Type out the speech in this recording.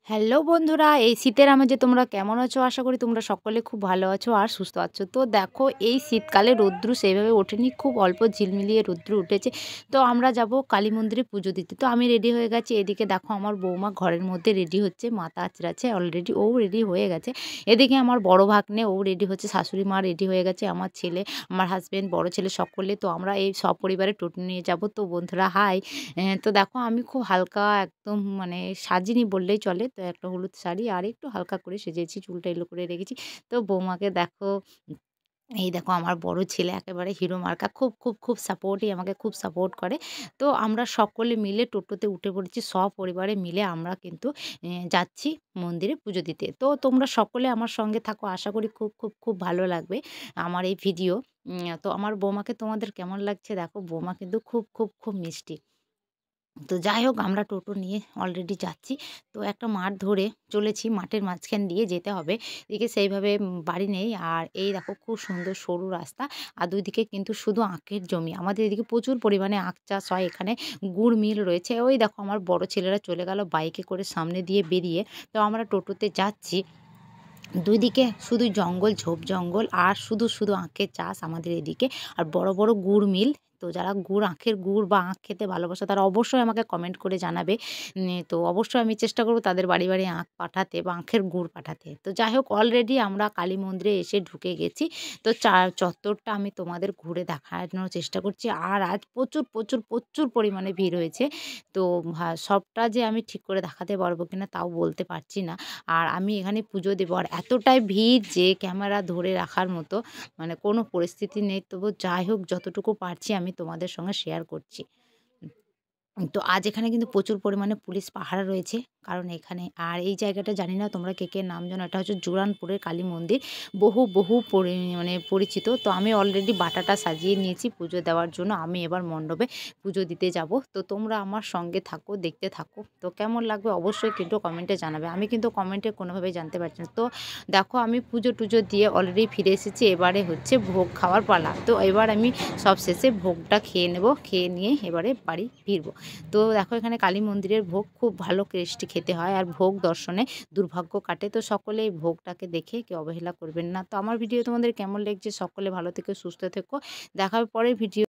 Hello বন্ধুরা, এই শীতের আমেজে তোমরা কেমন আছো? আশা করি তোমরা সকলে খুব ভালো আছো আর সুস্থ আছো। তো দেখো, এই শীতকালে রৌদ্র সেইভাবে ওঠেনি, খুব অল্প ঝিলমিলিয়ে রৌদ্র উঠেছে। তো আমরা যাব কালী মন্দিরে পুজো দিতে। তো আমি রেডি হয়ে গেছি। এদিকে দেখো আমার বৌমা ঘরের মধ্যে রেডি হচ্ছে, মাথা আঁচড়াচ্ছে অলরেডি, ও রেডি হয়ে গেছে। এদিকে আমার বড় ভাগ্নে ও রেডি হচ্ছে, শাশুড়ি মা রেডি হয়ে গেছে, আমার ছেলে, আমার হাজবেন্ড, বড় ছেলে সকলে। তো আমরা এই সপরিবারে টোটো নিয়ে যাব। তো বন্ধুরা হাই! তো দেখো আমি খুব হালকা একদম মানে সাজিনি বললেই চলে। তো একটা হলুদ শাড়ি আর একটু হালকা করে সেজেছি, চুলটা এলো করে রেখেছি। তো বৌমাকে দেখো, এই দেখো আমার বড় ছেলে একেবারে হিরো মার্কা, খুব সাপোর্টই, আমাকে খুব সাপোর্ট করে। তো আমরা সকলে মিলে টোটোতে উঠে পড়েছি, সপরিবারে মিলে আমরা কিন্তু যাচ্ছি মন্দিরে পুজো দিতে। তো তোমরা সকলে আমার সঙ্গে থাকো, আশা করি খুব ভালো লাগবে আমার এই ভিডিও। তো আমার বৌমাকে তোমাদের কেমন লাগছে? দেখো বৌমা কিন্তু খুব মিষ্টি। তো যাই হোক, আমরা টোটো নিয়ে অলরেডি যাচ্ছি। তো একটা মাঠ ধরে চলেছি, মাঠের মাঝখান দিয়ে যেতে হবে। এদিকে সেইভাবে বাড়ি নেই। আর এই দেখো খুব সুন্দর সরু রাস্তা। আর ২ দিকে কিন্তু শুধু আখের জমি। আমাদের এদিকে প্রচুর পরিমাণে আখ চাষ হয়। এখানে গুড় মিল রয়েছে। ওই দেখো আমার বড় ছেলেরা চলে গেল বাইকে করে সামনে দিয়ে বেরিয়ে। তো আমরা টোটোতে যাচ্ছি। ২ দিকে শুধু জঙ্গল, ঝোপ জঙ্গল আর শুধু আখের চাষ আমাদের এদিকে। আর বড় গুড় মিল। তো যারা আখের গুড় বা আখ খেতে ভালোবাসে তারা অবশ্যই আমাকে কমেন্ট করে জানাবে। তো অবশ্যই আমি চেষ্টা করব তাদের বাড়ি আখ পাঠাতে বা আখের গুড় পাঠাতে। তো যাই হোক, অলরেডি আমরা কালী মন্দিরে এসে ঢুকে গেছি। তো চত্বরটা আমি তোমাদের ঘুরে দেখানোর চেষ্টা করছি। আর আজ প্রচুর পরিমাণে ভিড় হয়েছে। তো সবটা যে আমি ঠিক করে দেখাতে পারবো কিনা তাও বলতে পারছি না। আর আমি এখানে পুজো দেবো, আর এতটাই ভিড় যে ক্যামেরা ধরে রাখার মতো মানে কোনো পরিস্থিতি নেই। তবু যাই হোক, যতটুকু পারছি আমি তোমাদের সঙ্গে শেয়ার করছি। তো আজ এখানে কিন্তু প্রচুর পরিমাণে পুলিশ পাহারা রয়েছে। কারণ এখানে আর এই জায়গাটা জানি না তোমরা কে নাম জানো? এটা হচ্ছে জোরানপুরের কালী মন্দির। বহু মানে পরিচিত। তো আমি অলরেডি বাটাটা সাজিয়ে নিয়েছি পুজো দেওয়ার জন্য। আমি এবার মণ্ডপে পুজো দিতে যাব। তো তোমরা আমার সঙ্গে থাকো, দেখতে থাকো। তো কেমন লাগবে অবশ্যই কিন্তু কমেন্টে জানাবে। আমি কিন্তু কমেন্টে কোনোভাবেই জানতে পারছি না। তো দেখো, আমি পুজো-টুজো দিয়ে অলরেডি ফিরে এসেছি। এবারে হচ্ছে ভোগ খাওয়ার পালা। তো এবার আমি সবশেষে ভোগটা খেয়ে নেব। খেয়ে নিয়ে এবারে বাড়ি ফিরব। তো দেখো, এখানে কালী মন্দিরের ভোগ খুব ভালো টেস্টি খেতে হয়। আর ভোগ দর্শনে দুর্ভাগ্য কাটে। তো সকলে এই ভোগটাকে দেখে কেউ অবহেলা করবেন না। তো আমার ভিডিও তোমাদের কেমন লেগেছে? সকলে ভালো থেকো, সুস্থ থেকো। দেখা হবে পরের ভিডিও।